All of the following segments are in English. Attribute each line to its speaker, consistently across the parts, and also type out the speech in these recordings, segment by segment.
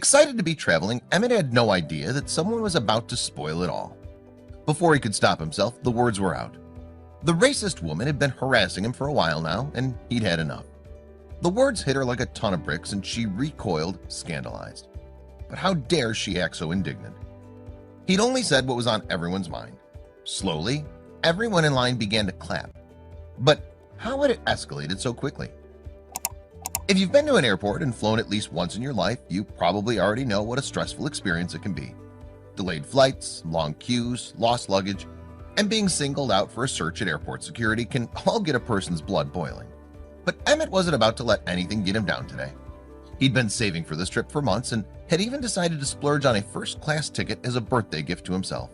Speaker 1: Excited to be traveling, Emmett had no idea that someone was about to spoil it all. Before he could stop himself, the words were out. The racist woman had been harassing him for a while now, and he'd had enough. The words hit her like a ton of bricks, and she recoiled, scandalized. But how dare she act so indignant? He'd only said what was on everyone's mind. Slowly, everyone in line began to clap. But how had it escalated so quickly? If you've been to an airport and flown at least once in your life, you probably already know what a stressful experience it can be. Delayed flights, long queues, lost luggage, and being singled out for a search at airport security can all get a person's blood boiling. But Emmett wasn't about to let anything get him down today. He'd been saving for this trip for months and had even decided to splurge on a first-class ticket as a birthday gift to himself.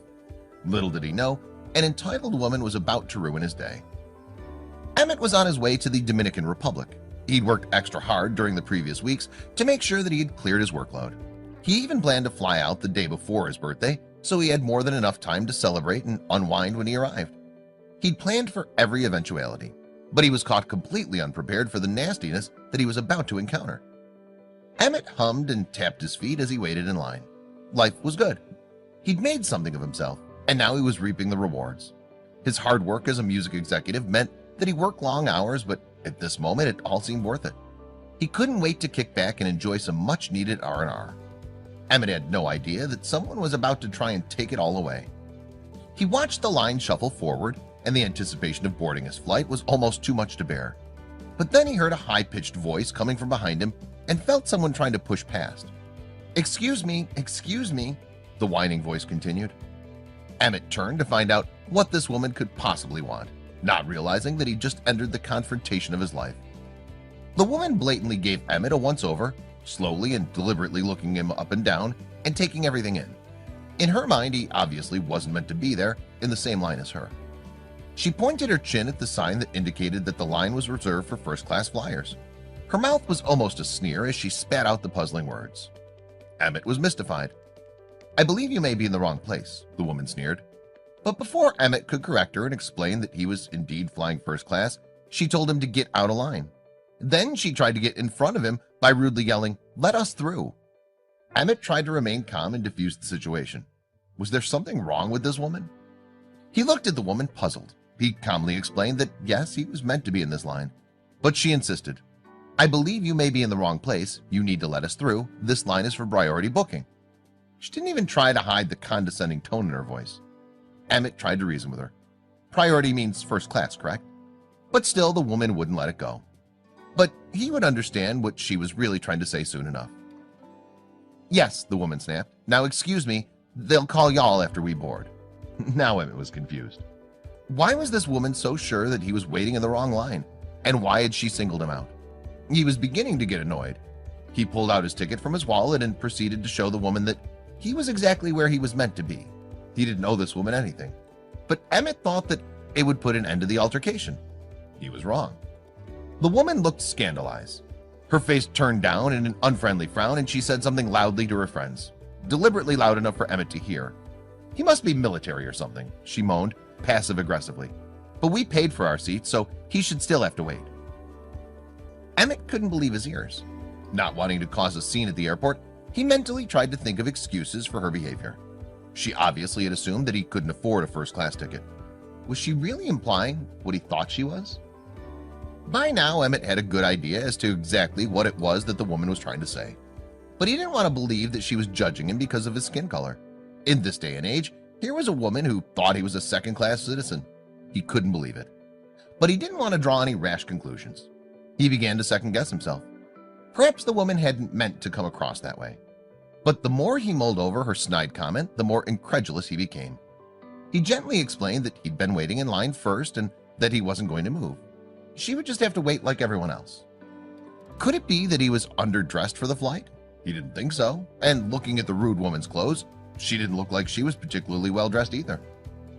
Speaker 1: Little did he know, an entitled woman was about to ruin his day. Emmett was on his way to the Dominican Republic. He'd worked extra hard during the previous weeks to make sure that he had cleared his workload. He even planned to fly out the day before his birthday, so he had more than enough time to celebrate and unwind when he arrived. He'd planned for every eventuality, but he was caught completely unprepared for the nastiness that he was about to encounter. Emmett hummed and tapped his feet as he waited in line. Life was good. He'd made something of himself, and now he was reaping the rewards. His hard work as a music executive meant that he worked long hours, but at this moment it all seemed worth it. He couldn't wait to kick back and enjoy some much-needed R&R. Emmett had no idea that someone was about to try and take it all away. He watched the line shuffle forward, and the anticipation of boarding his flight was almost too much to bear. But then he heard a high-pitched voice coming from behind him and felt someone trying to push past. excuse me," the whining voice continued. Emmett turned to find out what this woman could possibly want, not realizing that he'd just entered the confrontation of his life. The woman blatantly gave Emmett a once-over, slowly and deliberately looking him up and down and taking everything in. In her mind, he obviously wasn't meant to be there in the same line as her. She pointed her chin at the sign that indicated that the line was reserved for first-class flyers. Her mouth was almost a sneer as she spat out the puzzling words. Emmett was mystified. "I believe you may be in the wrong place," the woman sneered. But before Emmett could correct her and explain that he was indeed flying first class, she told him to get out of line. Then she tried to get in front of him by rudely yelling, "Let us through." Emmett tried to remain calm and diffuse the situation. Was there something wrong with this woman? He looked at the woman puzzled. He calmly explained that yes, he was meant to be in this line. But she insisted, "I believe you may be in the wrong place. You need to let us through. This line is for priority booking." She didn't even try to hide the condescending tone in her voice. Emmett tried to reason with her. Priority means first class, correct? But still the woman wouldn't let it go. But he would understand what she was really trying to say soon enough. "Yes," the woman snapped. "Now excuse me, they'll call y'all after we board." Now Emmett was confused. Why was this woman so sure that he was waiting in the wrong line? And why had she singled him out? He was beginning to get annoyed. He pulled out his ticket from his wallet and proceeded to show the woman that he was exactly where he was meant to be. He didn't owe this woman anything. But Emmett thought that it would put an end to the altercation. He was wrong. The woman looked scandalized. Her face turned down in an unfriendly frown, and she said something loudly to her friends, deliberately loud enough for Emmett to hear. "He must be military or something," she moaned, passive-aggressively. "But we paid for our seats, so he should still have to wait." Emmett couldn't believe his ears. Not wanting to cause a scene at the airport, he mentally tried to think of excuses for her behavior. She obviously had assumed that he couldn't afford a first-class ticket. Was she really implying what he thought she was? By now, Emmett had a good idea as to exactly what it was that the woman was trying to say. But he didn't want to believe that she was judging him because of his skin color. In this day and age, here was a woman who thought he was a second-class citizen. He couldn't believe it. But he didn't want to draw any rash conclusions. He began to second-guess himself. Perhaps the woman hadn't meant to come across that way. But the more he mulled over her snide comment, the more incredulous he became. He gently explained that he'd been waiting in line first and that he wasn't going to move. She would just have to wait like everyone else. Could it be that he was underdressed for the flight? He didn't think so, and looking at the rude woman's clothes, she didn't look like she was particularly well-dressed either.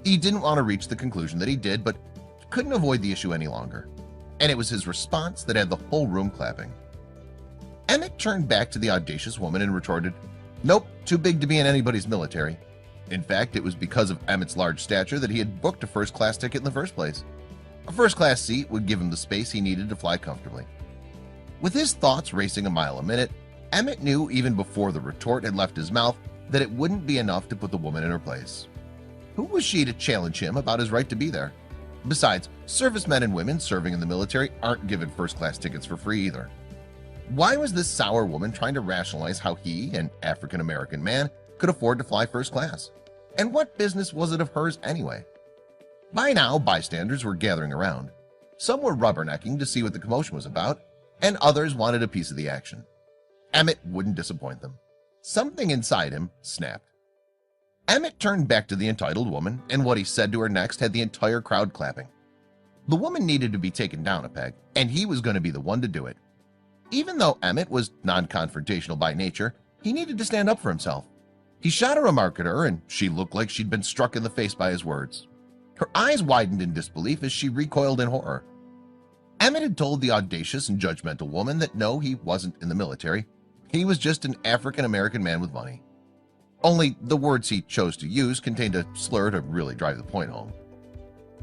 Speaker 1: He didn't want to reach the conclusion that he did, but couldn't avoid the issue any longer. And it was his response that had the whole room clapping. Emmett turned back to the audacious woman and retorted, "Nope, too big to be in anybody's military." In fact, it was because of Emmett's large stature that he had booked a first-class ticket in the first place. A first-class seat would give him the space he needed to fly comfortably. With his thoughts racing a mile a minute, Emmett knew even before the retort had left his mouth that it wouldn't be enough to put the woman in her place. Who was she to challenge him about his right to be there? Besides, servicemen and women serving in the military aren't given first-class tickets for free either. Why was this sour woman trying to rationalize how he, an African-American man, could afford to fly first class? And what business was it of hers anyway? By now, bystanders were gathering around. Some were rubbernecking to see what the commotion was about, and others wanted a piece of the action. Emmett wouldn't disappoint them. Something inside him snapped. Emmett turned back to the entitled woman, and what he said to her next had the entire crowd clapping. The woman needed to be taken down a peg, and he was going to be the one to do it. Even though Emmett was non-confrontational by nature, he needed to stand up for himself. He shot a remark at her, and she looked like she'd been struck in the face by his words. Her eyes widened in disbelief as she recoiled in horror. Emmett had told the audacious and judgmental woman that no, he wasn't in the military. He was just an African-American man with money. Only the words he chose to use contained a slur to really drive the point home.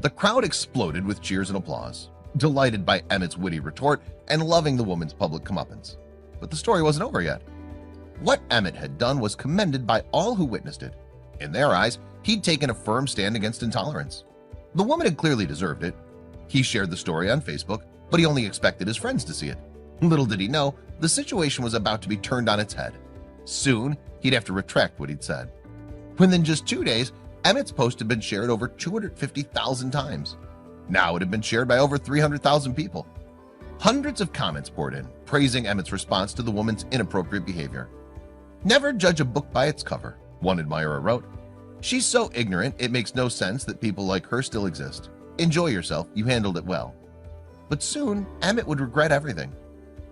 Speaker 1: The crowd exploded with cheers and applause, delighted by Emmett's witty retort and loving the woman's public comeuppance. But the story wasn't over yet. What Emmett had done was commended by all who witnessed it. In their eyes, he'd taken a firm stand against intolerance. The woman had clearly deserved it. He shared the story on Facebook, but he only expected his friends to see it. Little did he know, the situation was about to be turned on its head. Soon, he'd have to retract what he'd said. Within just 2 days, Emmett's post had been shared over 250,000 times. Now it had been shared by over 300,000 people. Hundreds of comments poured in, praising Emmett's response to the woman's inappropriate behavior. "Never judge a book by its cover," one admirer wrote. "She's so ignorant it makes no sense that people like her still exist. Enjoy yourself, you handled it well." But soon, Emmett would regret everything.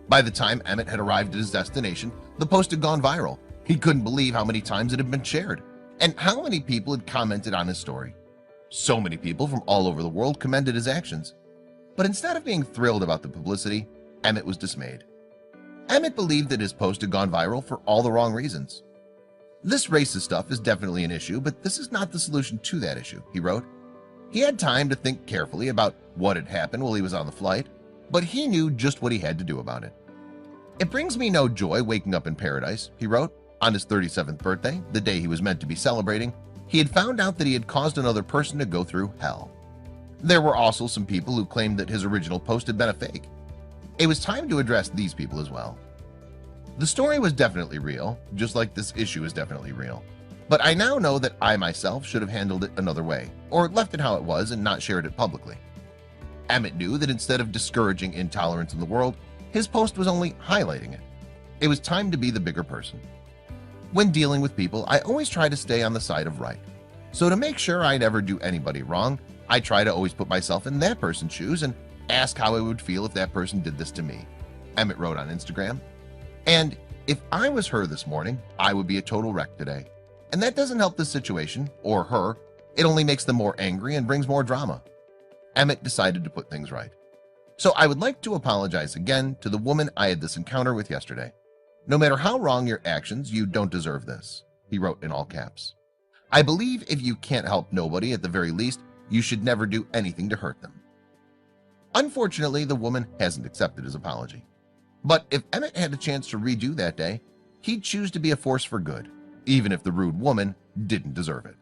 Speaker 1: By the time Emmett had arrived at his destination, the post had gone viral. He couldn't believe how many times it had been shared, and how many people had commented on his story. So many people from all over the world commended his actions. But instead of being thrilled about the publicity, Emmett was dismayed. Emmett believed that his post had gone viral for all the wrong reasons. "This racist stuff is definitely an issue, but this is not the solution to that issue," he wrote. He had time to think carefully about what had happened while he was on the flight, but he knew just what he had to do about it. "It brings me no joy waking up in paradise," he wrote. On his 37th birthday, the day he was meant to be celebrating, he had found out that he had caused another person to go through hell. There were also some people who claimed that his original post had been a fake. It was time to address these people as well. The story was definitely real, just like this issue is definitely real. But I now know that I myself should have handled it another way, or left it how it was and not shared it publicly. Emmett knew that instead of discouraging intolerance in the world, his post was only highlighting it. It was time to be the bigger person. When dealing with people, I always try to stay on the side of right. So to make sure I never do anybody wrong, I try to always put myself in that person's shoes and ask how I would feel if that person did this to me," Emmett wrote on Instagram. "And if I was her this morning, I would be a total wreck today. And that doesn't help the situation, or her. It only makes them more angry and brings more drama." Emmett decided to put things right. "So I would like to apologize again to the woman I had this encounter with yesterday. No matter how wrong your actions, you don't deserve this," he wrote in all caps. "I believe if you can't help nobody, at the very least, you should never do anything to hurt them." Unfortunately, the woman hasn't accepted his apology. But if Emmett had a chance to redo that day, he'd choose to be a force for good, even if the rude woman didn't deserve it.